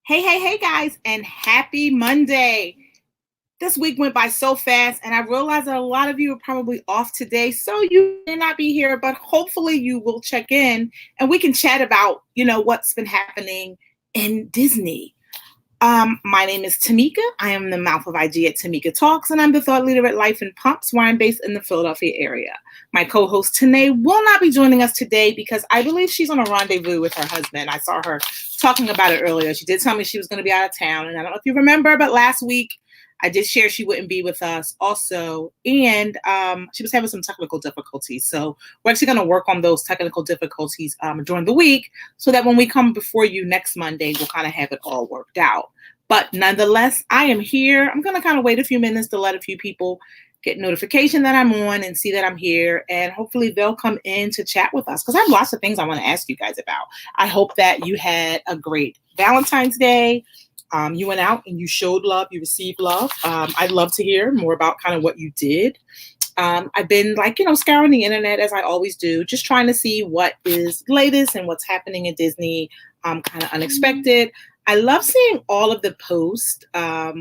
Hey, guys, and happy Monday. This week went by so fast, and I realize that a lot of you are probably off today, so you may not be here, but hopefully you will check in and we can chat about, what's been happening in Disney. My name is Tamika. I am the mouth of IG at Tamika Talks, and I'm the thought leader at Life in Pumps, where I'm based in the Philadelphia area. My co-host Tanae will not be joining us today because I believe she's on a rendezvous with her husband. I saw her talking about it earlier. She did tell me she was going to be out of town, and I don't know if you remember, but last week I did share she wouldn't be with us also, and she was having some technical difficulties. So we're actually going to work on those technical difficulties during the week so that when we come before you next Monday, we'll kind of have it all worked out. But nonetheless, I am here. I'm going to kind of wait a few minutes to let a few people get notification that I'm on and see that I'm here. And hopefully they'll come in to chat with us because I have lots of things I want to ask you guys about. I hope that you had a great Valentine's Day. You went out and you showed love, you received love. I'd love to hear more about kind of what you did. I've been scouring the internet as I always do, just trying to see what is latest and what's happening at Disney, kind of unexpected. I love seeing all of the posts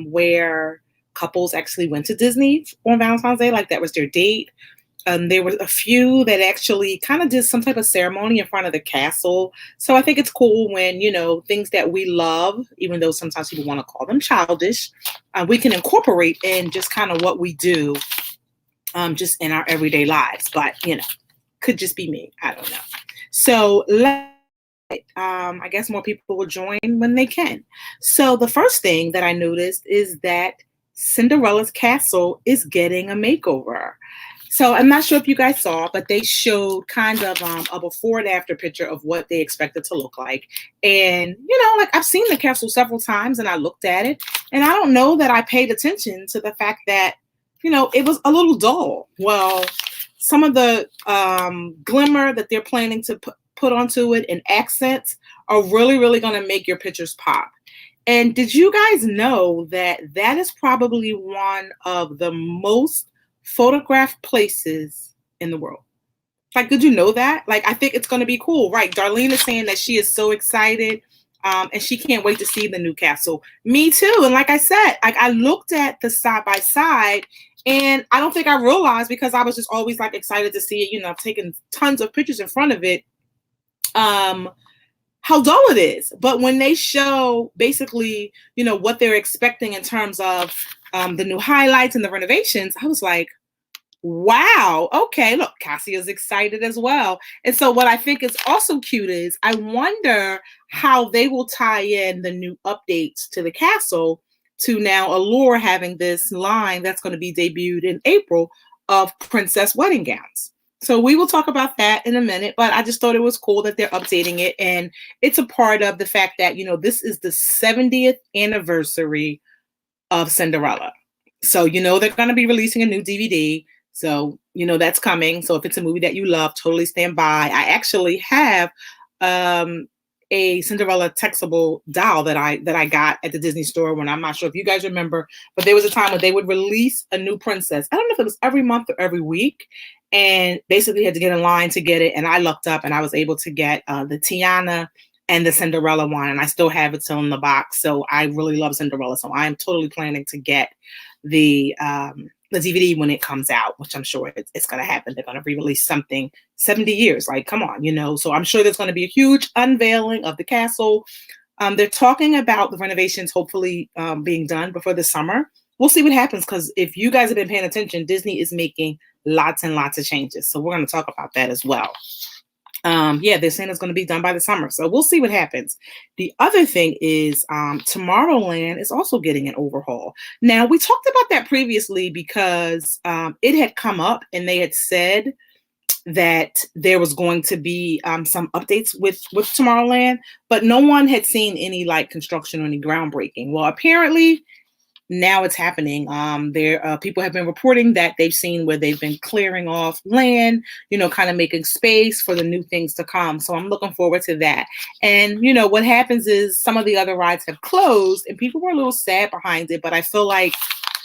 where couples actually went to Disney on Valentine's Day, like that was their date. There were a few that actually kind of did some type of ceremony in front of the castle. So I think it's cool when, things that we love, even though sometimes people want to call them childish, we can incorporate in just kind of what we do just in our everyday lives. But, could just be me. I don't know. So I guess more people will join when they can. So the first thing that I noticed is that Cinderella's castle is getting a makeover. So I'm not sure if you guys saw, but they showed kind of a before and after picture of what they expected to look like. And, I've seen the castle several times and I looked at it and I don't know that I paid attention to the fact that, it was a little dull. Well, some of the glimmer that they're planning to put onto it and accents are really, really going to make your pictures pop. And did you guys know that that is probably one of the most photographed places in the world? Like, did you know that? Like, I think it's going to be cool, right? Darlene is saying that she is so excited and she can't wait to see the new castle. Me too. And like I said, like I looked at the side by side and I don't think I realized because I was just always like excited to see it. I've taken tons of pictures in front of it. How dull it is. But when they show basically, what they're expecting in terms of the new highlights and the renovations, I was like, wow, okay, look, Cassia's excited as well. And so what I think is also cute is I wonder how they will tie in the new updates to the castle to now Allure having this line that's going to be debuted in April of princess wedding gowns. So we will talk about that in a minute, but I just thought it was cool that they're updating it. And it's a part of the fact that, this is the 70th anniversary of Cinderella. So, they're going to be releasing a new DVD. So, that's coming. So if it's a movie that you love, totally stand by. I actually have a Cinderella textable doll that I got at the Disney store when I'm not sure if you guys remember, but there was a time when they would release a new princess. I don't know if it was every month or every week. And basically had to get in line to get it. And I looked up and I was able to get the Tiana and the Cinderella one. And I still have it still in the box. So I really love Cinderella. So I'm totally planning to get the DVD when it comes out, which I'm sure it's going to happen. They're going to re-release something 70 years. Like, come on, So I'm sure there's going to be a huge unveiling of the castle. They're talking about the renovations hopefully being done before the summer. We'll see what happens because if you guys have been paying attention, Disney is making lots and lots of changes. So we're going to talk about that as well. They're saying it's going to be done by the summer. So we'll see what happens. The other thing is Tomorrowland is also getting an overhaul. Now, we talked about that previously because it had come up and they had said that there was going to be some updates with Tomorrowland, but no one had seen any construction or any groundbreaking. Well, apparently now it's happening. People have been reporting that they've seen where they've been clearing off land, kind of making space for the new things to come. So I'm looking forward to that. And, what happens is some of the other rides have closed and people were a little sad behind it, but I feel like,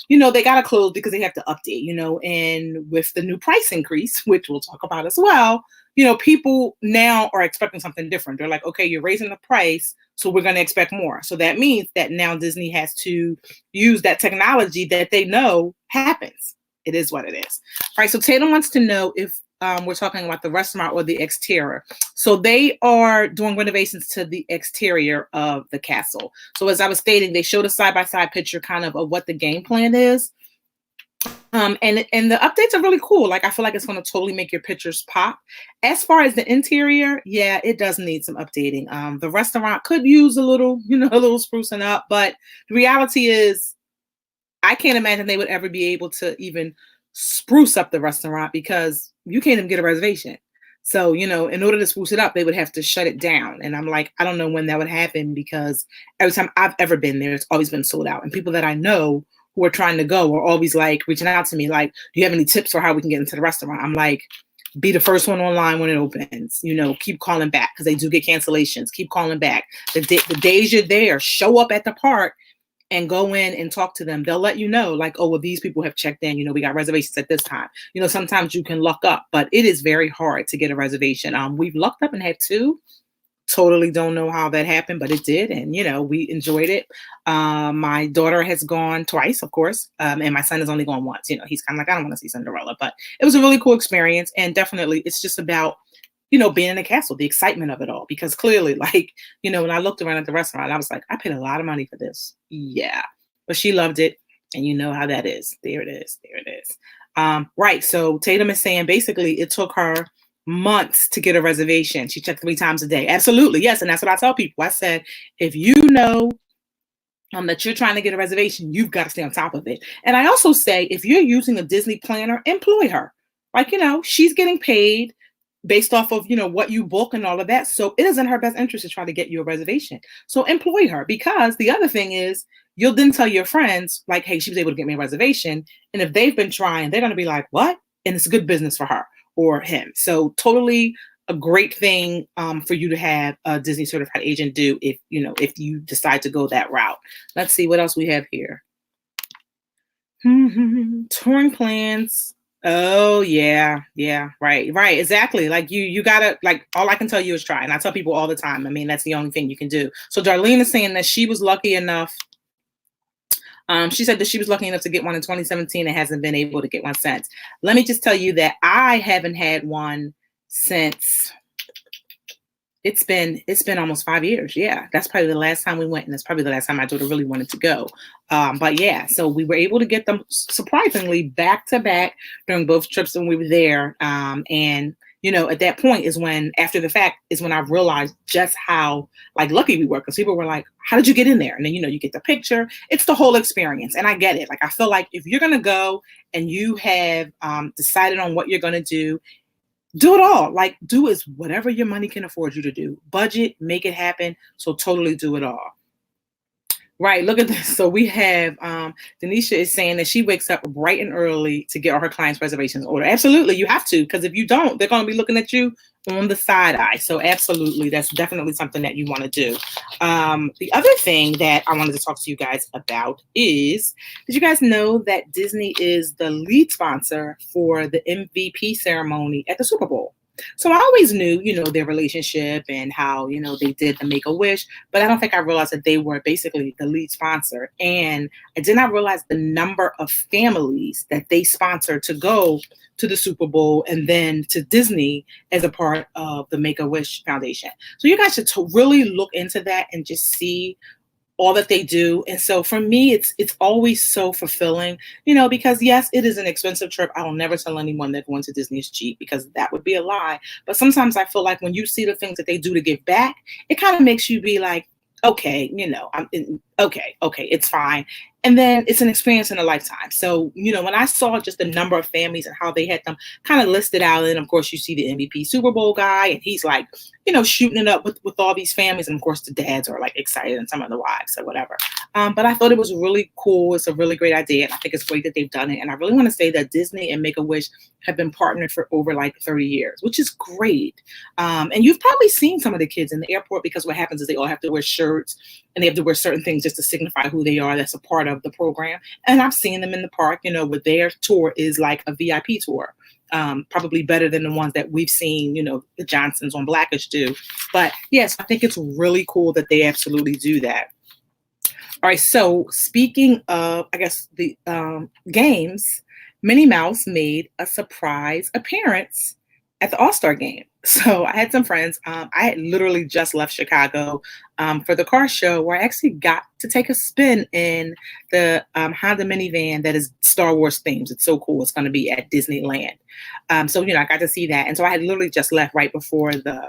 they got to close because they have to update, and with the new price increase, which we'll talk about as well, people now are expecting something different. They're like, okay, you're raising the price, so we're going to expect more. So that means that now Disney has to use that technology that they know happens. It is what it is. All right. So Tatum wants to know if we're talking about the restaurant or the exterior. So they are doing renovations to the exterior of the castle. So as I was stating, they showed a side-by-side picture kind of what the game plan is. And the updates are really cool. Like, I feel like it's going to totally make your pictures pop. As far as the interior, yeah, it does need some updating. The restaurant could use a little sprucing up, but the reality is I can't imagine they would ever be able to even spruce up the restaurant because you can't even get a reservation. So, in order to spruce it up, they would have to shut it down. And I'm like, I don't know when that would happen because every time I've ever been there, it's always been sold out. And people that I know who are trying to go are always like reaching out to me, like, do you have any tips for how we can get into the restaurant? I'm like, be the first one online when it opens, keep calling back because they do get cancellations. Keep calling back. The days you're there, show up at the park and go in and talk to them. They'll let you know, like, oh, well, these people have checked in. We got reservations at this time. Sometimes you can luck up, but it is very hard to get a reservation. We've lucked up and had two. Totally don't know how that happened, but it did. And, we enjoyed it. My daughter has gone twice, of course. And my son has only gone once. He's kind of like, I don't want to see Cinderella, but it was a really cool experience. And definitely it's just about, being in a castle, the excitement of it all, because clearly, like, when I looked around at the restaurant, I was like, I paid a lot of money for this. Yeah. But she loved it. And you know how that is. There it is. There it is. Right. So Tatum is saying basically it took her months to get a reservation. She checked 3 times a day. Absolutely. Yes. And that's what I tell people. I said, if you know that you're trying to get a reservation, you've got to stay on top of it. And I also say, if you're using a Disney planner, employ her. Like, she's getting paid based off of, what you book and all of that. So it is in her best interest to try to get you a reservation. So employ her, because the other thing is you'll then tell your friends like, hey, she was able to get me a reservation. And if they've been trying, they're going to be like, what? And it's good business for her or him. So totally a great thing for you to have a Disney certified agent do if you decide to go that route. Let's see what else we have here. Touring plans. Oh yeah, right, exactly. Like you gotta, like, all I can tell you is try. And I tell people all the time, I mean, that's the only thing you can do. So Darlene is saying that she was lucky enough. She said that she was lucky enough to get one in 2017 and hasn't been able to get one since. Let me just tell you that I haven't had one since it's been almost 5 years. Yeah, that's probably the last time we went, and that's probably the last time my daughter really wanted to go. But yeah, so we were able to get them surprisingly back to back during both trips when we were there. And at that point is when, after the fact, is when I realized just how like lucky we were, because people were like, "How did you get in there?" And then you get the picture. It's the whole experience, and I get it. Like, I feel like if you're gonna go and you have decided on what you're gonna do it all. Like, do is whatever your money can afford you to do. Budget, make it happen. So totally do it all. Right. Look at this. So we have Denisha is saying that she wakes up bright and early to get all her clients' reservations ordered. Absolutely. You have to, because if you don't, they're going to be looking at you on the side eye. So absolutely, that's definitely something that you want to do. The other thing that I wanted to talk to you guys about is, did you guys know that Disney is the lead sponsor for the MVP ceremony at the Super Bowl? So I always knew, their relationship and how, they did the Make-A-Wish, but I don't think I realized that they were basically the lead sponsor. And I did not realize the number of families that they sponsor to go to the Super Bowl and then to Disney as a part of the Make-A-Wish Foundation. So you guys should really look into that and just see all that they do. And so for me, it's always so fulfilling, because yes, it is an expensive trip. I will never tell anyone that going to Disney is cheap, because that would be a lie. But sometimes I feel like when you see the things that they do to give back, it kind of makes you be like, okay, okay, it's fine. And then it's an experience in a lifetime. So, when I saw just the number of families and how they had them kind of listed out, and of course you see the MVP Super Bowl guy, and he's like, shooting it up with all these families. And of course the dads are like excited, and some of the wives or whatever. But I thought it was really cool. It's a really great idea. And I think it's great that they've done it. And I really want to say that Disney and Make-A-Wish have been partnered for over like 30 years, which is great. And you've probably seen some of the kids in the airport, because what happens is they all have to wear shirts and they have to wear certain things just to signify who they are. That's a part of the program. And I've seen them in the park, where their tour is like a VIP tour. probably better than the ones that we've seen, the Johnsons on Blackish do. But yes, I think it's really cool that they absolutely do that. All right, so speaking of, I guess, the games, Minnie Mouse made a surprise appearance at the All-Star game. So I had some friends. I had literally just left Chicago for the car show where I actually got to take a spin in the Honda minivan that is Star Wars themed. It's so cool. It's going to be at Disneyland. So, I got to see that. And so I had literally just left right before the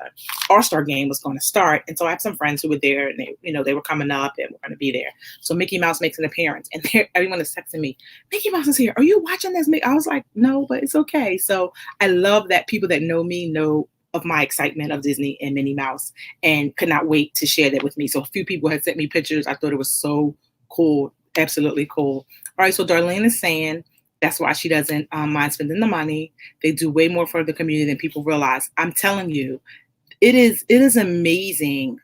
All-Star game was going to start. And so I have some friends who were there and they were coming up and were going to be there. So Mickey Mouse makes an appearance and everyone is texting me, Mickey Mouse is here. Are you watching this? I was like, no, but it's okay. So I love that people that know me know of my excitement of Disney and Minnie Mouse and could not wait to share that with me. So a few people had sent me pictures. I thought it was so cool. Absolutely cool. All right. So Darlene is saying that's why she doesn't mind spending the money. They do way more for the community than people realize. I'm telling you, it is amazing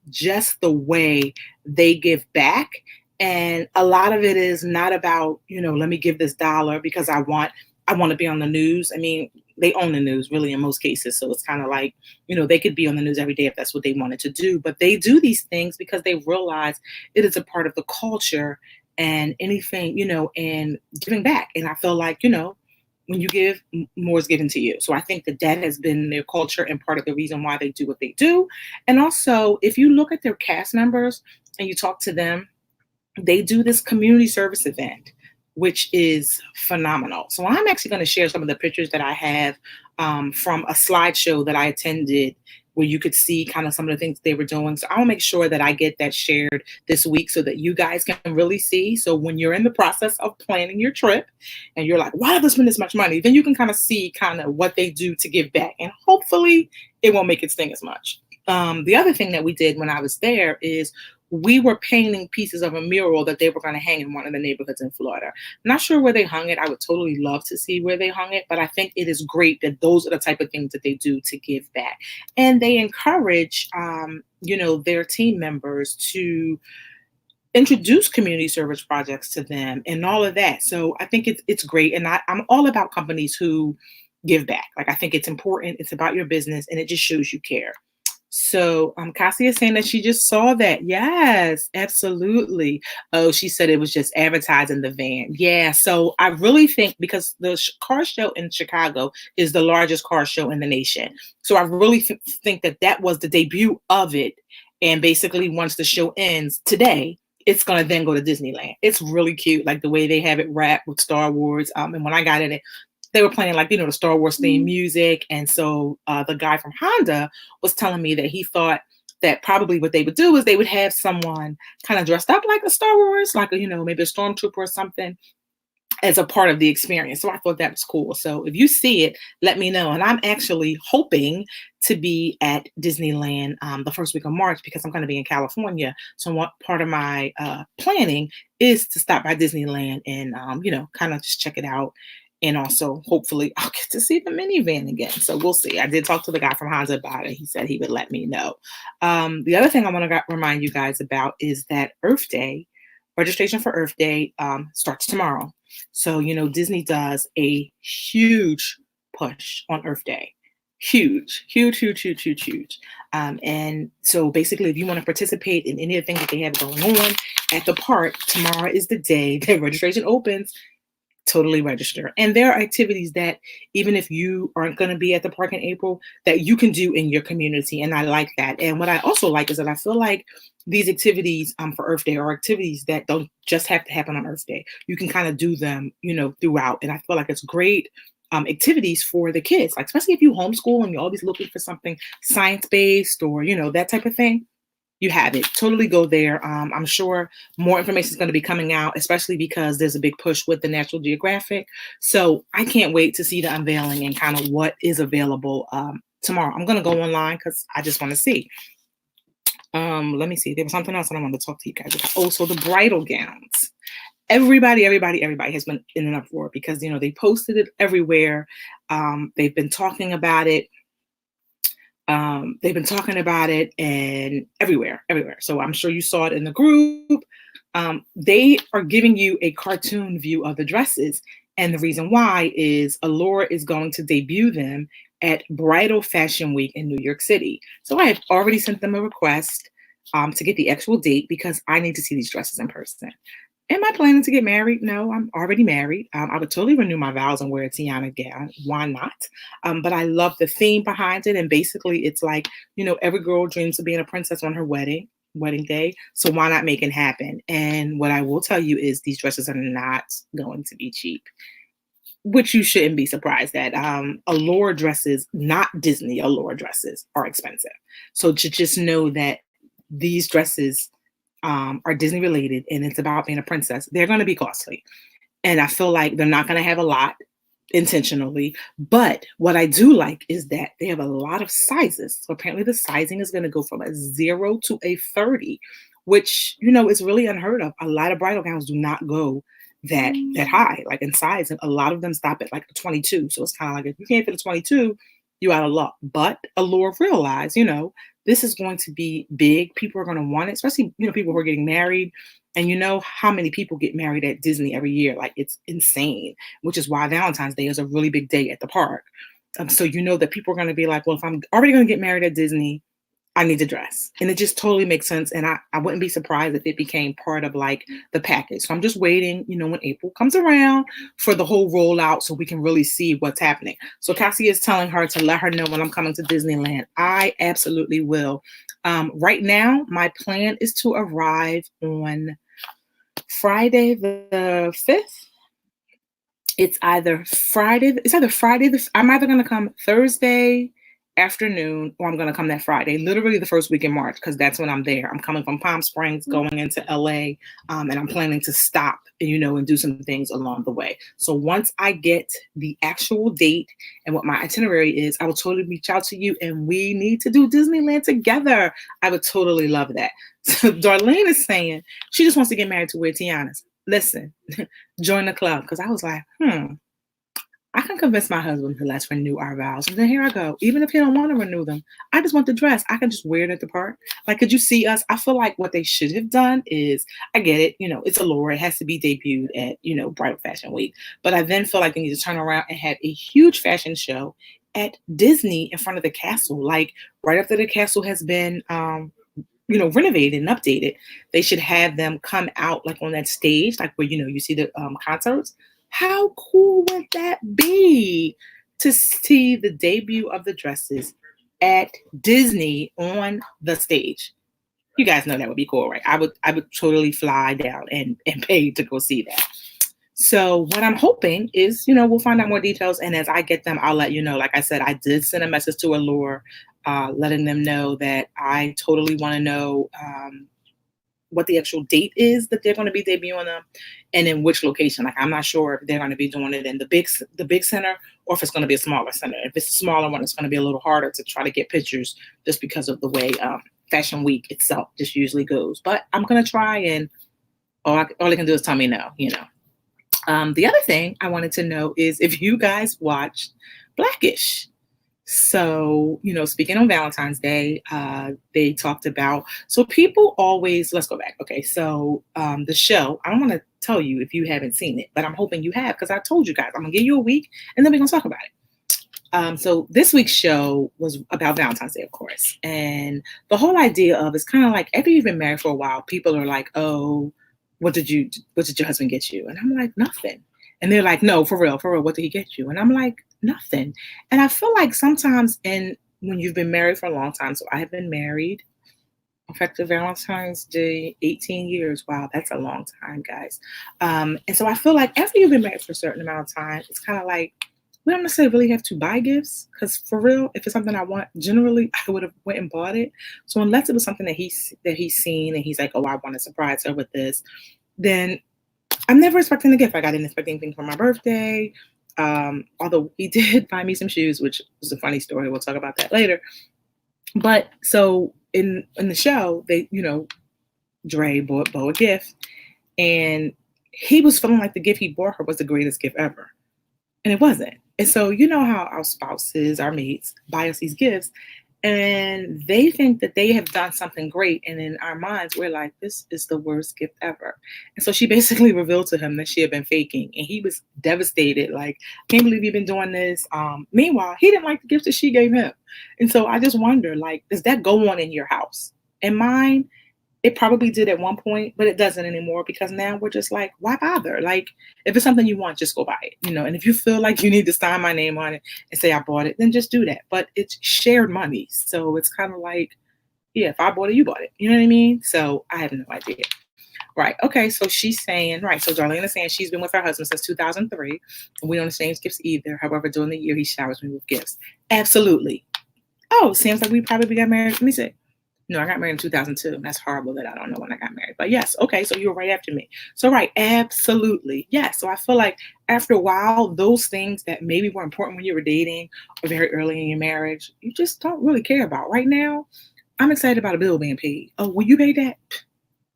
just the way they give back. And a lot of it is not about, let me give this dollar because I want to be on the news. I mean, they own the news really in most cases. So it's kind of like, they could be on the news every day if that's what they wanted to do. But they do these things because they realize it is a part of the culture and anything, and giving back. And I feel like, when you give, more is given to you. So I think that has been their culture and part of the reason why they do what they do. And also, if you look at their cast members and you talk to them, they do this community service event, which is phenomenal. So I'm actually going to share some of the pictures that I have from a slideshow that I attended where you could see kind of some of the things they were doing. So I'll make sure that I get that shared this week so that you guys can really see. So when you're in the process of planning your trip and you're like, why did I spend this much money? Then you can kind of see kind of what they do to give back. And hopefully it won't make it sting as much. The other thing that we did when I was there is we were painting pieces of a mural that they were going to hang in one of the neighborhoods in Florida. I'm not sure where they hung it. I would totally love to see where they hung it, but I think it is great that those are the type of things that they do to give back. And they encourage, their team members to introduce community service projects to them and all of that. So I think it's great. And I'm all about companies who give back. Like, I think it's important. It's about your business and it just shows you care. So Cassie is saying that she just saw that. Yes, absolutely. Oh, she said it was just advertising the van. Yeah. So I really think because the car show in Chicago is the largest car show in the nation. So I really think that was the debut of it. And basically once the show ends today, it's going to then go to Disneyland. It's really cute. Like the way they have it wrapped with Star Wars. And when I got in it, they were playing like, the Star Wars theme music. And so the guy from Honda was telling me that he thought that probably what they would do is they would have someone kind of dressed up like a Star Wars, like, maybe a stormtrooper or something as a part of the experience. So I thought that was cool. So if you see it, let me know. And I'm actually hoping to be at Disneyland the first week of March because I'm going to be in California. So what part of my planning is to stop by Disneyland and, kind of just check it out. And also, hopefully, I'll get to see the minivan again. So we'll see. I did talk to the guy from Honda about it. He said he would let me know. The other thing I want to remind you guys about is that Earth Day, registration for Earth Day starts tomorrow. So, Disney does a huge push on Earth Day. Huge. And so basically, if you want to participate in any of the things that they have going on at the park, tomorrow is the day that registration opens. Totally register. And there are activities that even if you aren't going to be at the park in April, that you can do in your community. And I like that. And what I also like is that I feel like these activities for Earth Day are activities that don't just have to happen on Earth Day. You can kind of do them, throughout. And I feel like it's great activities for the kids, like especially if you homeschool and you're always looking for something science-based or, that type of thing. You have it. Totally go there. I'm sure more information is going to be coming out, especially because there's a big push with the National Geographic. So I can't wait to see the unveiling and kind of what is available tomorrow. I'm going to go online because I just want to see. Let me see. There was something else that I wanted to talk to you guys about. Oh, so the bridal gowns. Everybody has been in an uproar because, they posted it everywhere. They've been talking about it. They've been talking about it and everywhere. So I'm sure you saw it in the group. They are giving you a cartoon view of the dresses. And the reason why is Allure is going to debut them at Bridal Fashion Week in New York City. So I have already sent them a request to get the actual date because I need to see these dresses in person. Am I planning to get married? No, I'm already married. I would totally renew my vows and wear a Tiana gown. Why not? But I love the theme behind it. And basically, it's like, every girl dreams of being a princess on her wedding day. So why not make it happen? And what I will tell you is these dresses are not going to be cheap, which you shouldn't be surprised at. Allure dresses, not Disney Allure dresses, are expensive. So to just know that these dresses are Disney related and it's about being a princess, they're going to be costly. And I feel like they're not going to have a lot intentionally. But what I do like is that they have a lot of sizes. So apparently the sizing is going to go from a 0 to a 30, which, is really unheard of. A lot of bridal gowns do not go that high, like in size. And a lot of them stop at like a 22. So it's kind of like, if you can't fit a 22, you out of luck. But Allure realized, this is going to be big. People are going to want it, especially, people who are getting married. And you know how many people get married at Disney every year. Like, it's insane, which is why Valentine's Day is a really big day at the park. So that people are going to be like, well, if I'm already going to get married at Disney, I need to dress. And it just totally makes sense. And I wouldn't be surprised if it became part of like the package. So I'm just waiting, when April comes around for the whole rollout so we can really see what's happening. So Cassie is telling her to let her know when I'm coming to Disneyland. I absolutely will. Right now, my plan is to arrive on Friday the 5th. It's either Friday. I'm either going to come Thursday afternoon or I'm going to come that Friday, literally the first week in March, because that's when I'm there. I'm coming from Palm Springs, going into LA, and I'm planning to stop, and do some things along the way. So once I get the actual date and what my itinerary is, I will totally reach out to you and we need to do Disneyland together. I would totally love that. So Darlene is saying she just wants to get married to wear Tiana's. Listen, join the club, because I was like, I can convince my husband to let's renew our vows. And then here I go. Even if he don't want to renew them, I just want the dress. I can just wear it at the park. Like, could you see us? I feel like what they should have done is, I get it, it's Allure. It has to be debuted at, Bridal Fashion Week. But I then feel like they need to turn around and have a huge fashion show at Disney in front of the castle. Like, right after the castle has been, renovated and updated, they should have them come out like on that stage, like where, you see the concerts. How cool would that be to see the debut of the dresses at Disney on the stage? You guys know that would be cool, right? I would totally fly down and pay to go see that. So what I'm hoping is, we'll find out more details. And as I get them, I'll let you know. Like I said, I did send a message to Allure, letting them know that I totally want to know what the actual date is that they're going to be debuting them and in which location. Like, I'm not sure if they're going to be doing it in the big center or if it's going to be a smaller center. If it's a smaller one, it's going to be a little harder to try to get pictures just because of the way Fashion Week itself just usually goes. But I'm going to try, and all they can do is tell me no, The other thing I wanted to know is if you guys watched Blackish. So, speaking on Valentine's Day, they talked about, so people always, let's go back. Okay. So, the show, I don't want to tell you if you haven't seen it, but I'm hoping you have, because I told you guys, I'm gonna give you a week and then we're gonna talk about it. So this week's show was about Valentine's Day, of course. And the whole idea of it's kind of like, after you've been married for a while, people are like, oh, what did your husband get you? And I'm like, nothing. And they're like, no, for real, what did he get you? And I'm like, nothing. And I feel like sometimes when you've been married for a long time, so I have been married, effective Valentine's Day, 18 years. Wow, that's a long time, guys. And so I feel like after you've been married for a certain amount of time, it's kind of like, we don't necessarily really have to buy gifts, because for real, if it's something I want, generally I would have went and bought it. So unless it was something that he's seen and he's like, oh, I want to surprise her with this, then I'm never expecting a gift. I didn't expect anything for my birthday. Although he did buy me some shoes, which was a funny story. We'll talk about that later. But so in the show, they, Dre bought Bo a gift, and he was feeling like the gift he bought her was the greatest gift ever. And it wasn't. And so, how our spouses, our mates, buy us these gifts, And they think that they have done something great. And in our minds, we're like, this is the worst gift ever. And so she basically revealed to him that she had been faking. And he was devastated. Like, can't believe you've been doing this. Meanwhile, he didn't like the gift that she gave him. And so I just wonder, like, does that go on in your house? In mine, it probably did at one point, but it doesn't anymore because now we're just like, why bother? Like, if it's something you want, just go buy it, you know. And if you feel like you need to sign my name on it and say I bought it, then just do that. But it's shared money, so it's kind of like, yeah, if I bought it, you bought it. You know what I mean? So I have no idea. Right. Okay. So she's saying, right. So Darlene is saying she's been with her husband since 2003. And we don't exchange gifts either. However, during the year, he showers me with gifts. Absolutely. Oh, seems like we probably got married. Let me see. No, I got married in 2002. That's horrible that I don't know when I got married. But yes, okay, so you were right after me. So right, absolutely. Yes. So I feel like after a while, those things that maybe were important when you were dating or very early in your marriage, you just don't really care about. Right now, I'm excited about a bill being paid. Oh, will you pay that?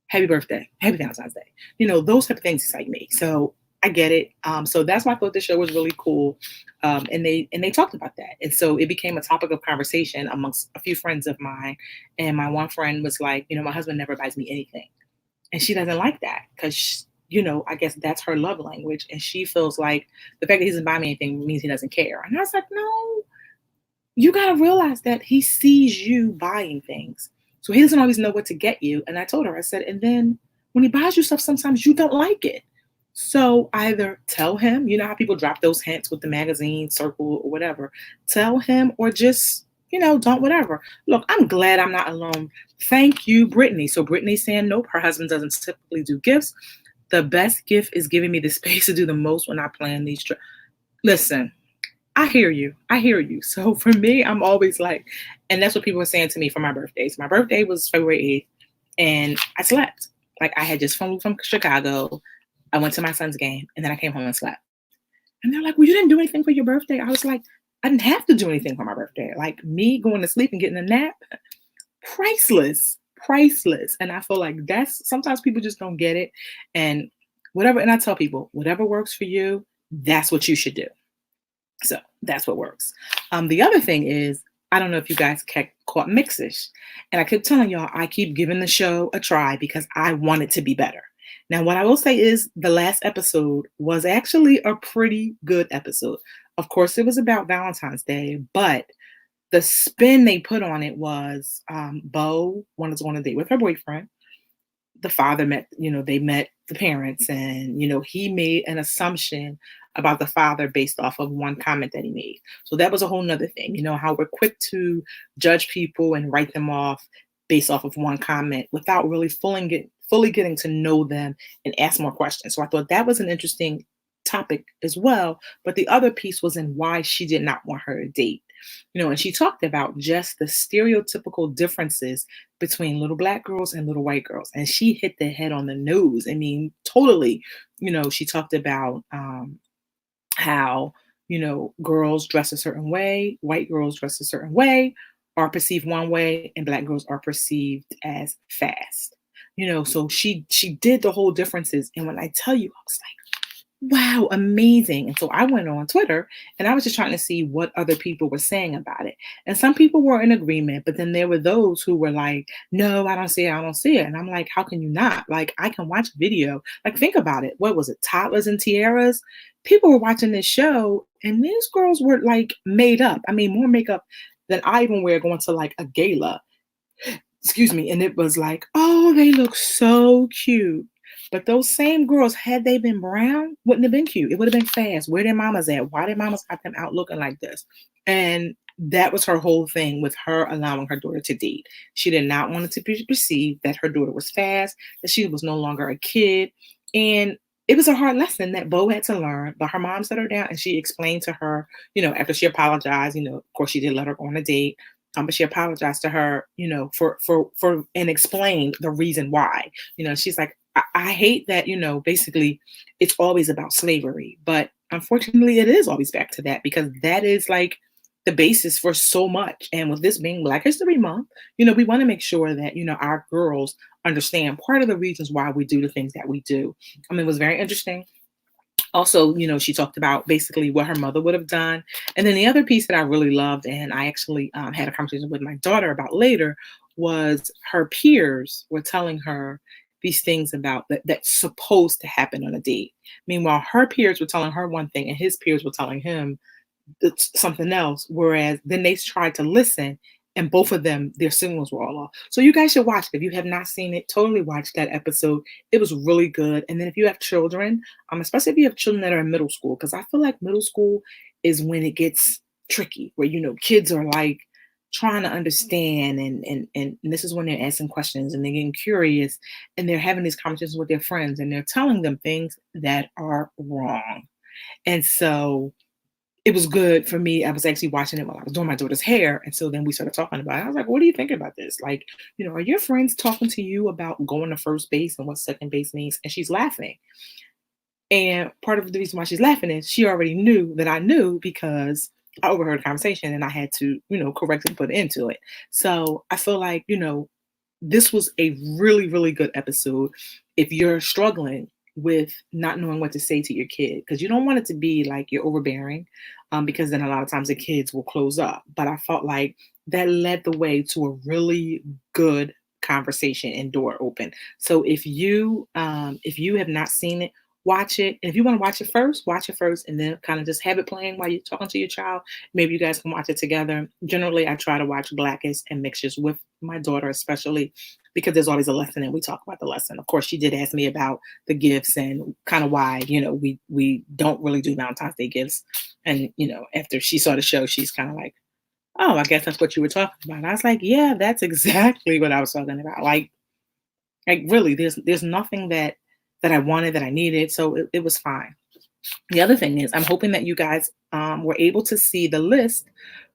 Happy birthday, happy Valentine's Day. You know, those type of things excite me. So I get it. So that's why I thought the show was really cool. And they talked about that. And so it became a topic of conversation amongst a few friends of mine. And my one friend was like, my husband never buys me anything. And she doesn't like that because I guess that's her love language. And she feels like the fact that he doesn't buy me anything means he doesn't care. And I was like, no, you got to realize that he sees you buying things. So he doesn't always know what to get you. And I told her, I said, and then when he buys you stuff, sometimes you don't like it. So either tell him, you know how people drop those hints with the magazine, circle, or whatever. Tell him or just, don't whatever. Look, I'm glad I'm not alone. Thank you, Brittany. So Brittany's saying, nope, her husband doesn't typically do gifts. The best gift is giving me the space to do the most when I plan these trips. Listen, I hear you. I hear you. So for me, I'm always like, and that's what people were saying to me for my birthdays. My birthday was February 8th, and I slept. Like I had just flown from Chicago. I went to my son's game, and then I came home and slept. And they're like, well, you didn't do anything for your birthday. I was like, I didn't have to do anything for my birthday. Like me going to sleep and getting a nap, priceless, priceless. And I feel like that's sometimes people just don't get it. And whatever, and I tell people, whatever works for you, that's what you should do. So that's what works. The other thing is, I don't know if you guys caught Mixish. And I keep telling y'all, I keep giving the show a try because I want it to be better. Now, what I will say is the last episode was actually a pretty good episode. Of course, it was about Valentine's Day, but the spin they put on it was Bo wanted to go on a date with her boyfriend. The father they met the parents, and, he made an assumption about the father based off of one comment that he made. So that was a whole nother thing, how we're quick to judge people and write them off based off of one comment without really fully getting to know them and ask more questions. So I thought that was an interesting topic as well. But the other piece was in why she did not want her to date. And she talked about just the stereotypical differences between little Black girls and little white girls. And she hit the head on the nose. I mean, totally. She talked about how, girls dress a certain way, white girls dress a certain way, are perceived one way, and Black girls are perceived as fast. So she did the whole differences. And when I tell you, I was like, wow, amazing. And so I went on Twitter and I was just trying to see what other people were saying about it. And some people were in agreement, but then there were those who were like, no, I don't see it. I don't see it. And I'm like, how can you not? Like, I can watch video. Like, think about it. What was it? Toddlers and tiaras. People were watching this show and these girls were like made up. I mean, more makeup than I even wear going to like a gala. Excuse me. And it was like, oh, they look so cute. But those same girls, had they been brown, wouldn't have been cute. It would have been fast. Where their mamas at? Why their mamas got them out looking like this? And that was her whole thing with her allowing her daughter to date. She did not want it to be perceived that her daughter was fast, that she was no longer a kid. And it was a hard lesson that Bo had to learn. But her mom set her down and she explained to her, after she apologized, of course she did let her go on a date. But she apologized to her, for and explained the reason why. She's like, I hate that, basically it's always about slavery, but unfortunately it is always back to that because that is like the basis for so much. And with this being Black History Month, we want to make sure that, our girls understand part of the reasons why we do the things that we do. I mean, it was very interesting. Also, she talked about basically what her mother would have done. And then the other piece that I really loved, and I actually had a conversation with my daughter about later, was her peers were telling her these things about that's supposed to happen on a date. Meanwhile, her peers were telling her one thing, and his peers were telling him it's something else. Whereas then they tried to listen, and both of them, their signals were all off. So you guys should watch it. If you have not seen it, totally watch that episode. It was really good. And then if you have children, especially if you have children that are in middle school, because I feel like middle school is when it gets tricky, where kids are like trying to understand and this is when they're asking questions and they're getting curious and they're having these conversations with their friends and they're telling them things that are wrong. And so it was good for me. I was actually watching it while I was doing my daughter's hair. And so then we started talking about it. I was like, what do you think about this? Like, are your friends talking to you about going to first base and what second base means? And she's laughing. And part of the reason why she's laughing is she already knew that I knew because I overheard a conversation and I had to, correctly put into it. So I feel like, this was a really, really good episode. If you're struggling with not knowing what to say to your kid, because you don't want it to be like you're overbearing, because then a lot of times the kids will close up. But I felt like that led the way to a really good conversation and door open. So if you have not seen it, watch it. And if you want to watch it first and then kind of just have it playing while you're talking to your child. Maybe you guys can watch it together. Generally, I try to watch Blackest and Mixtures with my daughter, especially because there's always a lesson and we talk about the lesson. Of course, she did ask me about the gifts and kind of why, we don't really do Valentine's Day gifts. And, after she saw the show, she's kind of like, oh, I guess that's what you were talking about. And I was like, yeah, that's exactly what I was talking about. Like really, there's nothing that I wanted, that I needed. So it was fine. The other thing is, I'm hoping that you guys were able to see the list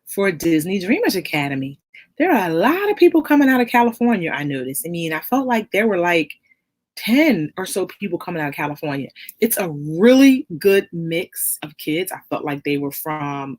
for Disney Dreamers Academy. There are a lot of people coming out of California, I noticed. I mean, I felt like there were like 10 or so people coming out of California. It's a really good mix of kids. I felt like they were from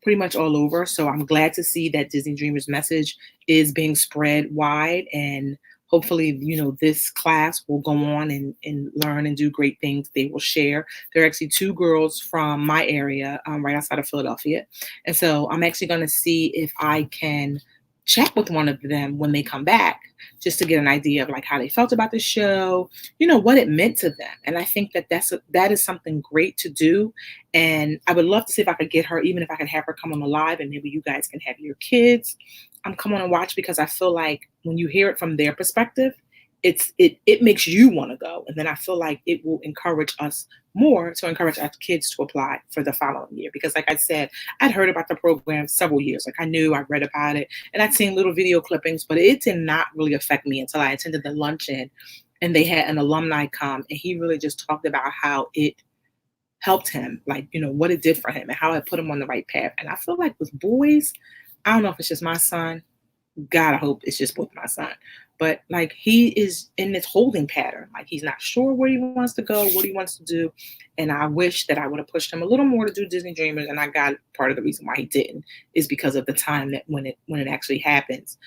pretty much all over. So I'm glad to see that Disney Dreamers message is being spread wide, and hopefully, this class will go on and learn and do great things. They will share. There are actually 2 girls from my area, right outside of Philadelphia. And so I'm actually going to see if I can chat with one of them when they come back, just to get an idea of like how they felt about the show, what it meant to them. And I think that that is something great to do. And I would love to see if I could get her, even if I could have her come on the live and maybe you guys can have your kids come on and watch, because I feel like when you hear it from their perspective, it makes you want to go. And then I feel like it will encourage us more to encourage our kids to apply for the following year. Because like I said, I'd heard about the program several years. Like I read about it and I'd seen little video clippings, but it did not really affect me until I attended the luncheon and they had an alumni come and he really just talked about how it helped him, like, what it did for him and how it put him on the right path. And I feel like with boys, I don't know if it's just my son. God, I hope it's just with my son. But like he is in this holding pattern. Like he's not sure where he wants to go, what he wants to do. And I wish that I would have pushed him a little more to do Disney Dreamers. And I got part of the reason why he didn't is because of the time that when it actually happens,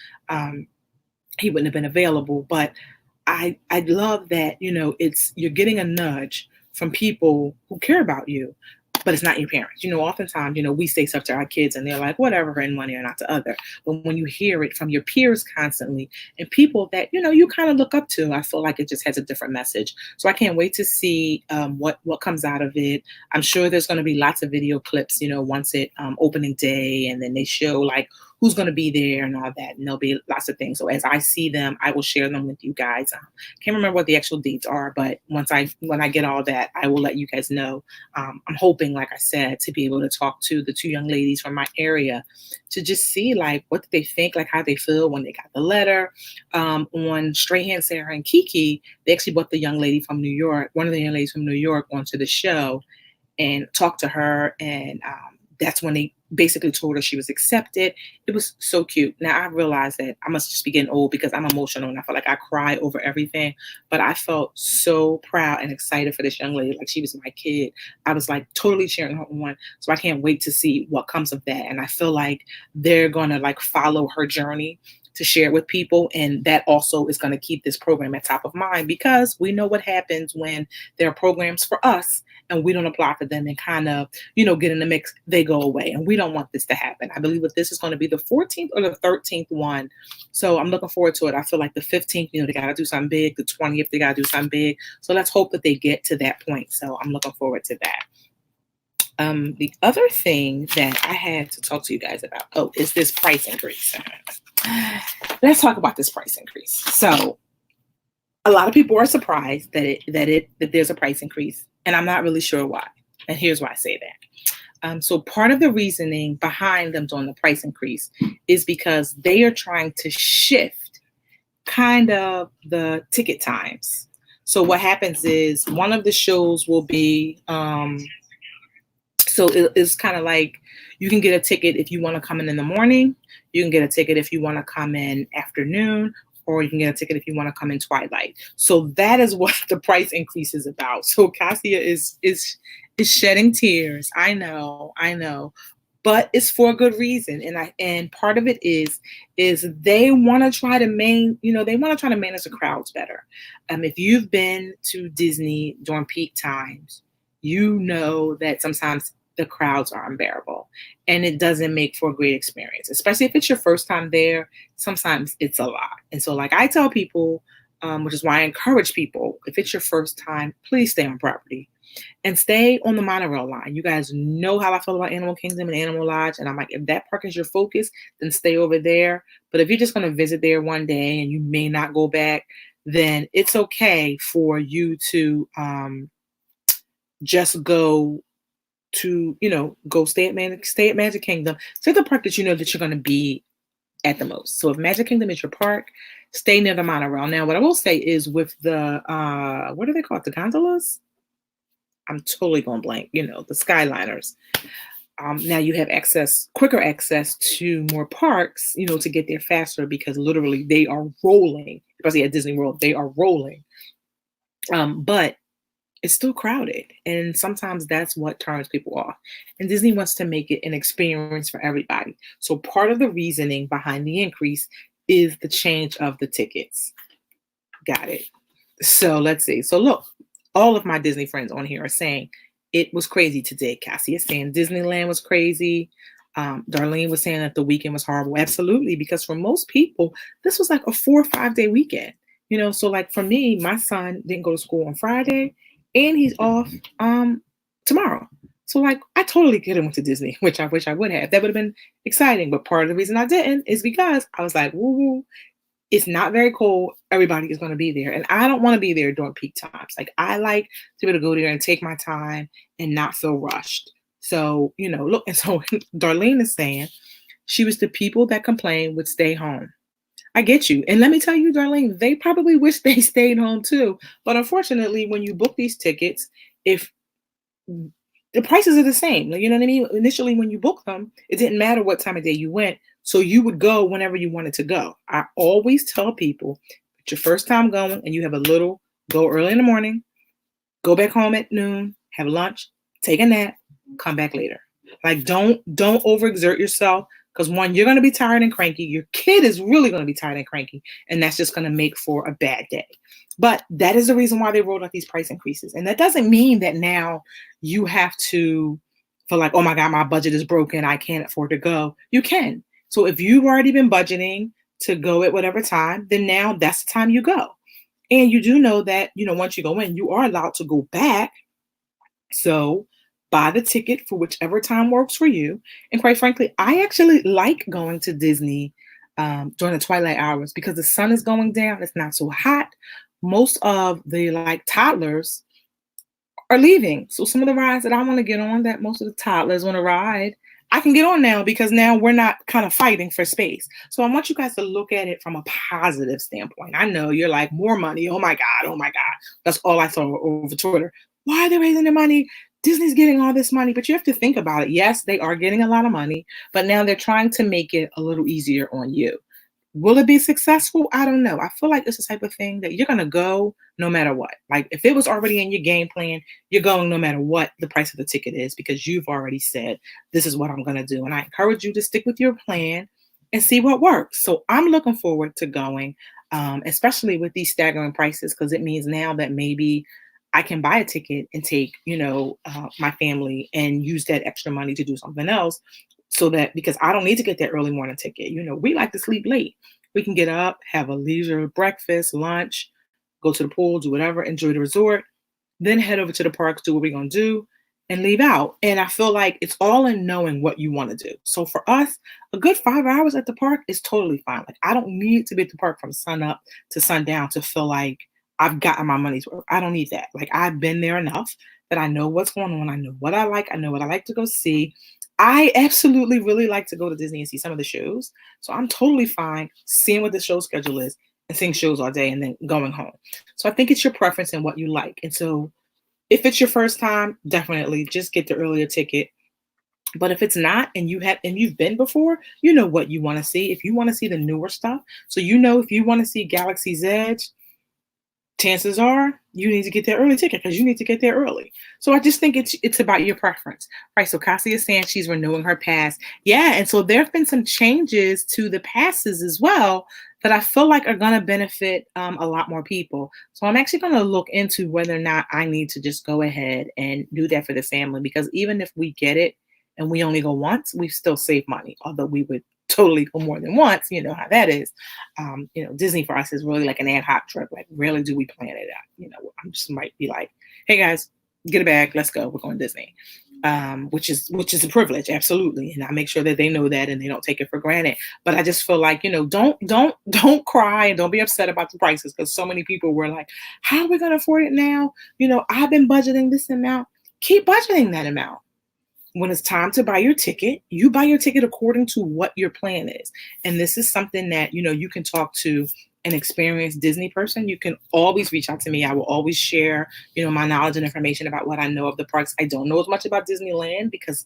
he wouldn't have been available. But I love that, you're getting a nudge from people who care about you, but it's not your parents. Oftentimes, we say stuff to our kids and they're like, whatever, in one ear, not the other. But when you hear it from your peers constantly and people that, you kind of look up to, I feel like it just has a different message. So I can't wait to see what comes out of it. I'm sure there's going to be lots of video clips, once it opening day, and then they show like who's going to be there and all that. And there'll be lots of things. So as I see them, I will share them with you guys. Can't remember what the actual dates are, but when I get all that, I will let you guys know. I'm hoping, like I said, to be able to talk to the 2 young ladies from my area to just see like what they think, like how they feel when they got the letter. On Strahan, Sarah, and Kiki, they actually brought the young lady from New York, one of the young ladies from New York, onto the show and talked to her. And that's when they basically told her she was accepted. It was so cute. Now I realize that I must just be getting old because I'm emotional and I feel like I cry over everything, but I felt so proud and excited for this young lady. Like she was my kid. I was like totally cheering her on. So I can't wait to see what comes of that. And I feel like they're going to like follow her journey to share with people. And that also is going to keep this program at top of mind, because we know what happens when there are programs for us and we don't apply for them and kind of, get in the mix, they go away. And we don't want this to happen. I believe that this is going to be the 14th or the 13th one. So I'm looking forward to it. I feel like the 15th, they got to do something big. The 20th, they got to do something big. So let's hope that they get to that point. So I'm looking forward to that. The other thing that I had to talk to you guys about, is this price increase. Let's talk about this price increase. So a lot of people are surprised that there's a price increase, and I'm not really sure why. And here's why I say that. So part of the reasoning behind them doing the price increase is because they are trying to shift kind of the ticket times. So what happens is one of the shows will be, so it's kind of like you can get a ticket if you want to come in the morning. You can get a ticket if you want to come in afternoon, or you can get a ticket if you want to come in twilight. So that is what the price increase is about. So Cassia is shedding tears. I know, but it's for a good reason. And part of it is they want to try to manage the crowds better. If you've been to Disney during peak times, you know that sometimes the crowds are unbearable and it doesn't make for a great experience, especially if it's your first time there. Sometimes it's a lot. And so like I tell people, which is why I encourage people, if it's your first time, please stay on property and stay on the monorail line. You guys know how I feel about Animal Kingdom and Animal Lodge. And I'm like, if that park is your focus, then stay over there. But if you're just going to visit there one day and you may not go back, then it's okay for you to just go to, go stay at Magic Kingdom. Stay at the park that you know that you're going to be at the most. So if Magic Kingdom is your park, stay near the monorail. Now, what I will say is with the, what are they called? The gondolas? I'm totally going blank. The Skyliners. Now you have quicker access to more parks, to get there faster, because literally they are rolling. Especially at Disney World, they are rolling. But it's still crowded. And sometimes that's what turns people off. And Disney wants to make it an experience for everybody. So part of the reasoning behind the increase is the change of the tickets. Got it. So let's see. So look, all of my Disney friends on here are saying it was crazy today. Cassie is saying Disneyland was crazy. Darlene was saying that the weekend was horrible. Absolutely. Because for most people, this was like a 4 or 5 day weekend. So like for me, my son didn't go to school on Friday. And he's off tomorrow. So like I totally could have went to Disney, which I wish I would have. That would have been exciting. But part of the reason I didn't is because I was like, woo, it's not very cold. Everybody is going to be there. And I don't want to be there during peak times. Like I like to be able to go there and take my time and not feel rushed. So, look, and so Darlene is saying she was the people that complained would stay home. I get you. And let me tell you, Darlene, they probably wish they stayed home too. But unfortunately, when you book these tickets, if the prices are the same, you know what I mean? Initially, when you book them, it didn't matter what time of day you went. So you would go whenever you wanted to go. I always tell people, it's your first time going and you have go early in the morning, go back home at noon, have lunch, take a nap, come back later. Like don't overexert yourself. Because one, you're going to be tired and cranky. Your kid is really going to be tired and cranky. And that's just going to make for a bad day. But that is the reason why they rolled out these price increases. And that doesn't mean that now you have to feel like, oh my God, my budget is broken. I can't afford to go. You can. So if you've already been budgeting to go at whatever time, then now that's the time you go. And you do know that, once you go in, you are allowed to go back. So buy the ticket for whichever time works for you. And quite frankly, I actually like going to Disney during the twilight hours because the sun is going down. It's not so hot. Most of the toddlers are leaving. So some of the rides that I want to get on, that most of the toddlers want to ride, I can get on now because now we're not kind of fighting for space. So I want you guys to look at it from a positive standpoint. I know you're like, more money. Oh my God. That's all I saw over Twitter. Why are they raising the money? Disney's getting all this money, but you have to think about it. Yes, they are getting a lot of money, but now they're trying to make it a little easier on you. Will it be successful? I don't know. I feel like it's the type of thing that you're going to go no matter what. Like if it was already in your game plan, you're going no matter what the price of the ticket is because you've already said, this is what I'm going to do. And I encourage you to stick with your plan and see what works. So I'm looking forward to going, especially with these staggering prices, because it means now that maybe I can buy a ticket and take, my family and use that extra money to do something else. So that because I don't need to get that early morning ticket, we like to sleep late. We can get up, have a leisure breakfast, lunch, go to the pool, do whatever, enjoy the resort, then head over to the parks, do what we're going to do, and leave out. And I feel like it's all in knowing what you want to do. So for us, a good 5 hours at the park is totally fine. Like I don't need to be at the park from sun up to sundown to feel like I've gotten my money's worth. I don't need that. Like I've been there enough that I know what's going on. I know what I like. I know what I like to go see. I absolutely really like to go to Disney and see some of the shows. So I'm totally fine seeing what the show schedule is and seeing shows all day and then going home. So I think it's your preference and what you like. And so if it's your first time, definitely just get the earlier ticket. But if it's not and you've been before, you know what you want to see. If you want to see the newer stuff, so if you want to see Galaxy's Edge, chances are you need to get that early ticket because you need to get there early. So I just think it's about your preference, right? So Cassie is saying she's renewing her pass. Yeah, and so there have been some changes to the passes as well that I feel like are going to benefit a lot more people. So I'm actually going to look into whether or not I need to just go ahead and do that for the family, because even if we get it and we only go once, we still save money, although we would totally go more than once. You know how that is. Disney for us is really like an ad hoc trip. Like rarely do we plan it out. I just might be like, hey guys, get a bag, let's go. We're going to Disney. Which is a privilege, absolutely. And I make sure that they know that and they don't take it for granted. But I just feel like, don't cry and don't be upset about the prices, because so many people were like, how are we going to afford it now? I've been budgeting this amount. Keep budgeting that amount. When it's time to buy your ticket, you buy your ticket according to what your plan is. And this is something that, you can talk to an experienced Disney person. You can always reach out to me. I will always share, my knowledge and information about what I know of the parks. I don't know as much about Disneyland because,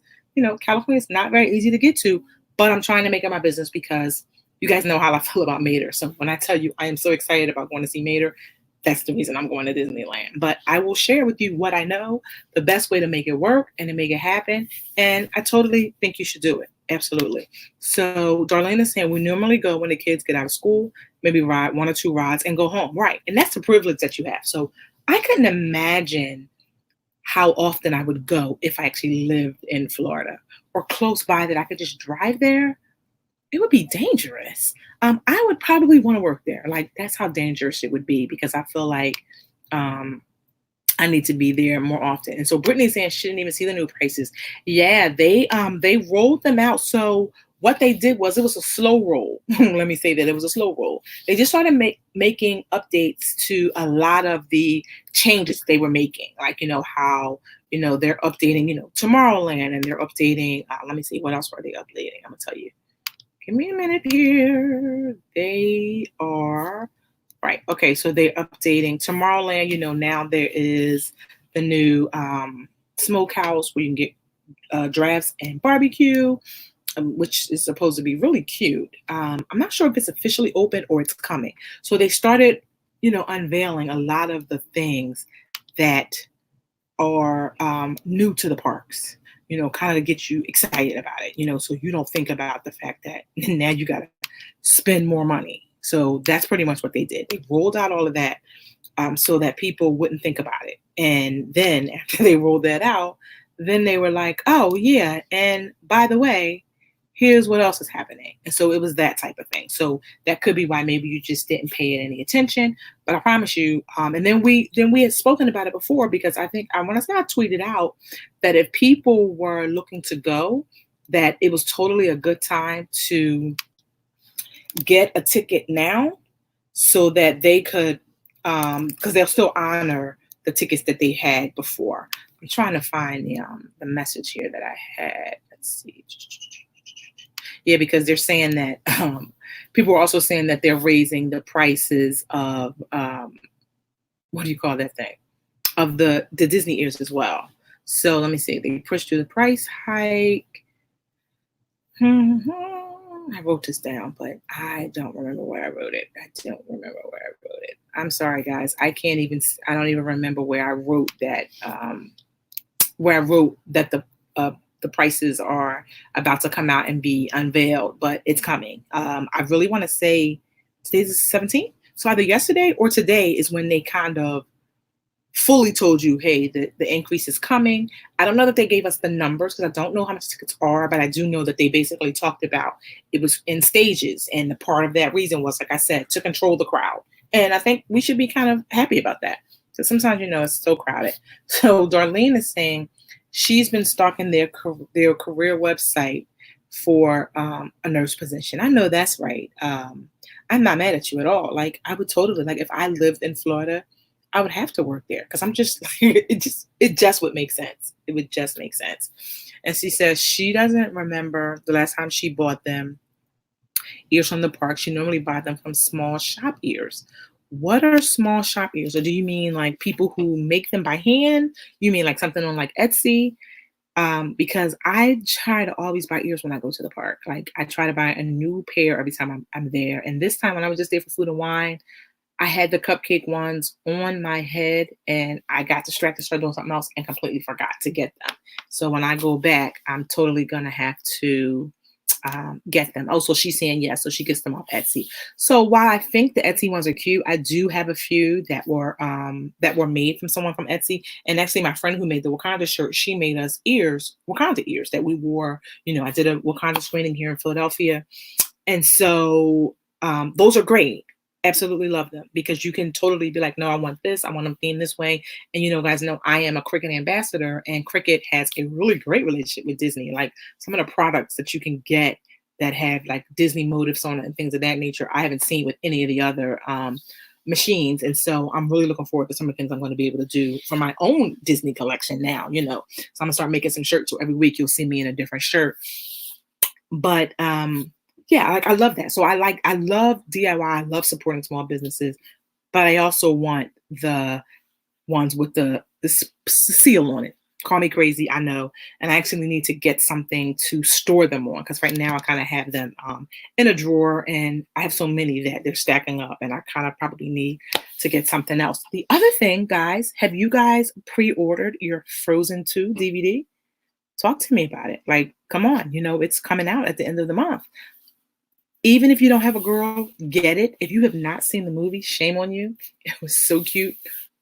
California is not very easy to get to, but I'm trying to make it my business because you guys know how I feel about Mater. So when I tell you I am so excited about going to see Mater, that's the reason I'm going to Disneyland. But I will share with you what I know, the best way to make it work and to make it happen. And I totally think you should do it. Absolutely. So Darlene is saying we normally go when the kids get out of school, maybe ride 1 or 2 rides and go home. Right. And that's the privilege that you have. So I couldn't imagine how often I would go if I actually lived in Florida or close by that I could just drive there. It would be dangerous. I would probably want to work there. Like that's how dangerous it would be, because I feel like I need to be there more often. And so Brittany's saying she didn't even see the new prices. Yeah, they rolled them out. So what they did was it was a slow roll. Let me say that it was a slow roll. They just started making updates to a lot of the changes they were making. Like, how, they're updating, Tomorrowland, and they're updating, let me see, what else were they updating? I'm gonna tell you. Give me a minute here. They are right. Okay, so they're updating Tomorrowland. Now there is the new smokehouse where you can get drafts and barbecue, which is supposed to be really cute. I'm not sure if it's officially open or it's coming. So they started, unveiling a lot of the things that are new to the parks. Kind of to get you excited about it, so you don't think about the fact that now you got to spend more money. So that's pretty much what they did. They rolled out all of that so that people wouldn't think about it. And then after they rolled that out, then they were like, oh, yeah. And by the way, here's what else is happening. And so it was that type of thing. So that could be why maybe you just didn't pay it any attention. But I promise you, and then we had spoken about it before, because I think I want to say I tweeted out that if people were looking to go, that it was totally a good time to get a ticket now so that they could, because they'll still honor the tickets that they had before. I'm trying to find the message here that I had. Let's see. Yeah, because they're saying that people are also saying that they're raising the prices of what do you call that thing? Of the Disney ears as well. So let me see. They pushed through the price hike. I wrote this down, but I don't remember where I wrote it. I'm sorry, guys. I don't even remember where I wrote that. Where I wrote that the the prices are about to come out and be unveiled, but it's coming. I really want to say today's the 17th. So either yesterday or today is when they kind of fully told you, hey, the increase is coming. I don't know that they gave us the numbers because I don't know how much tickets are, but I do know that they basically talked about it was in stages. And the part of that reason was, like I said, to control the crowd. And I think we should be kind of happy about that. Because sometimes, it's so crowded. So Darlene is saying she's been stalking their career website for a nurse position. I know that's right. I'm not mad at you at all. Like I would totally like if I lived in Florida, I would have to work there because I'm just it just would make sense. It would just make sense. And she says she doesn't remember the last time she bought them ears from the park. She normally buy them from small shop ears. What are small shop ears? Or do you mean like people who make them by hand? You mean like something on like Etsy? Because I try to always buy ears when I go to the park. Like I try to buy a new pair every time I'm there. And this time when I was just there for food and wine, I had the cupcake ones on my head and I got distracted, started doing something else and completely forgot to get them. So when I go back, I'm totally gonna have to get them. Oh, so she's saying yes, so she gets them off Etsy. So while I think the Etsy ones are cute, I do have a few that were made from someone from Etsy. And actually, my friend who made the Wakanda shirt, she made us Wakanda ears that we wore. I did a Wakanda screening here in Philadelphia, and so those are great. Absolutely love them because you can totally be like, no, I want this. I want them themed this way. And guys know I am a Cricut ambassador, and Cricut has a really great relationship with Disney. Like some of the products that you can get that have like Disney motifs on it and things of that nature, I haven't seen with any of the other machines. And so I'm really looking forward to some of the things I'm going to be able to do for my own Disney collection now. So I'm gonna start making some shirts. So every week you'll see me in a different shirt. But yeah, like I love that. So I love DIY. I love supporting small businesses, but I also want the ones with the seal on it. Call me crazy, I know. And I actually need to get something to store them on because right now I kind of have them in a drawer and I have so many that they're stacking up and I kind of probably need to get something else. The other thing, guys, have you guys pre-ordered your Frozen 2 DVD? Talk to me about it. Like, come on, it's coming out at the end of the month. Even if you don't have a girl, get it. If you have not seen the movie, shame on you. It was so cute.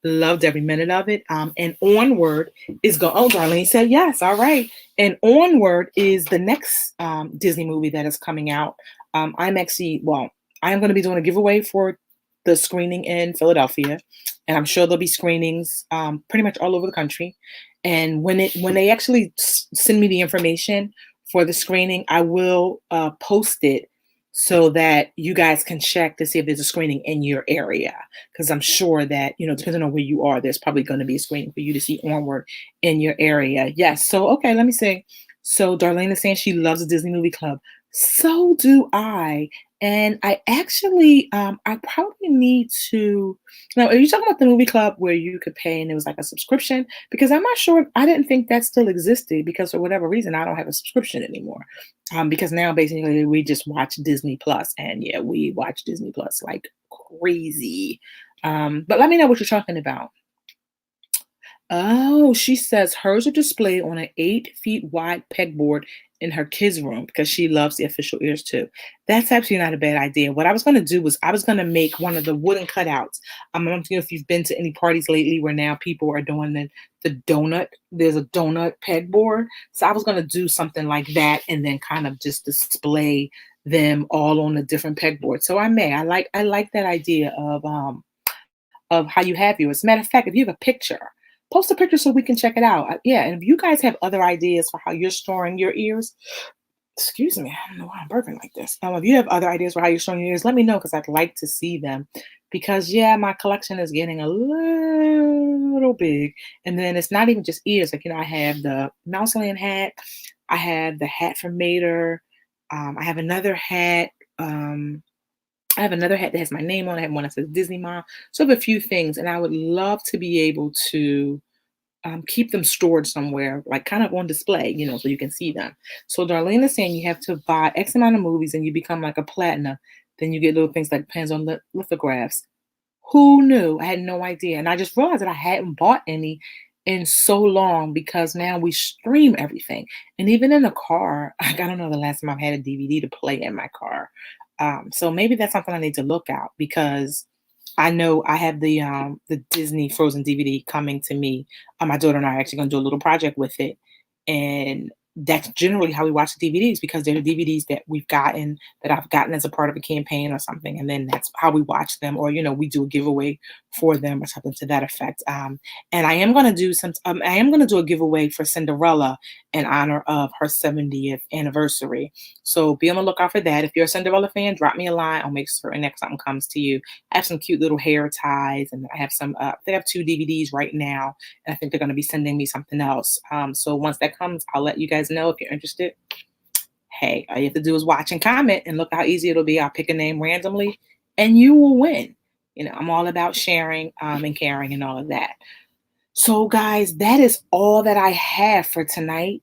Loved every minute of it. And Onward is going. Oh, Darlene said yes. All right. And Onward is the next Disney movie that is coming out. I am going to be doing a giveaway for the screening in Philadelphia, and I'm sure there'll be screenings pretty much all over the country. And when they actually send me the information for the screening, I will post it so that you guys can check to see if there's a screening in your area. Because I'm sure that, depending on where you are, there's probably going to be a screening for you to see Onward in your area. Yes. So, okay, let me see. So Darlene is saying she loves the Disney Movie Club. So do I. And I actually, I probably need to. Now, are you talking about the movie club where you could pay and it was like a subscription? Because I'm not sure. I didn't think that still existed because for whatever reason, I don't have a subscription anymore. Because now basically we just watch Disney Plus, and yeah, we watch Disney Plus like crazy. But let me know what you're talking about. Oh, she says hers are displayed on an 8 feet wide pegboard in her kids' room because she loves the official ears too. That's actually not a bad idea. What I was going to do was I was going to make one of the wooden cutouts. I don't know if you've been to any parties lately where now people are doing the donut. There's a donut pegboard. So I was going to do something like that and then kind of just display them all on a different pegboard. So I like that idea of how you have yours. As a matter of fact, if you have a picture, post a picture so we can check it out. Yeah, and if you guys have other ideas for how you're storing your ears, excuse me, I don't know why I'm burping like this. If you have other ideas for how you're storing your ears, let me know because I'd like to see them. Because yeah, my collection is getting a little big, and then it's not even just ears. Like I have the Mouseland hat, I have the hat from Mater, I have another hat. I have another hat that has my name on it. I have one that says Disney Mom. So I have a few things, and I would love to be able to keep them stored somewhere, like kind of on display, so you can see them. So Darlene is saying you have to buy X amount of movies and you become like a platinum. Then you get little things like pens on lithographs. Who knew? I had no idea. And I just realized that I hadn't bought any in so long because now we stream everything. And even in the car, like, I don't know the last time I've had a DVD to play in my car. So maybe that's something I need to look out because I know I have the Disney Frozen DVD coming to me. My daughter and I are actually gonna do a little project with it. And that's generally how we watch the DVDs because they're the DVDs that I've gotten as a part of a campaign or something. And then that's how we watch them, or we do a giveaway for them or something to that effect. And I am gonna do a giveaway for Cinderella in honor of her 70th anniversary. So be on the lookout for that. If you're a Cinderella fan, drop me a line. I'll make certain that something comes to you. I have some cute little hair ties, and I have they have 2 DVDs right now, and I think they're going to be sending me something else. So once that comes, I'll let you guys know if you're interested. Hey, all you have to do is watch and comment, and look how easy it'll be. I'll pick a name randomly, and you will win. I'm all about sharing and caring and all of that. So, guys, that is all that I have for tonight.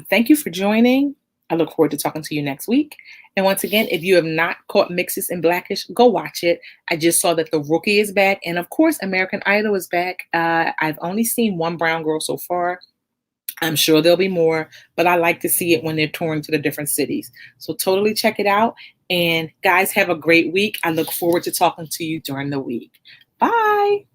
Thank you for joining. I look forward to talking to you next week. And once again, if you have not caught Mixes in Blackish, go watch it. I just saw that The Rookie is back. And of course, American Idol is back. I've only seen one brown girl so far. I'm sure there'll be more, but I like to see it when they're touring to the different cities. So totally check it out. And guys, have a great week. I look forward to talking to you during the week. Bye.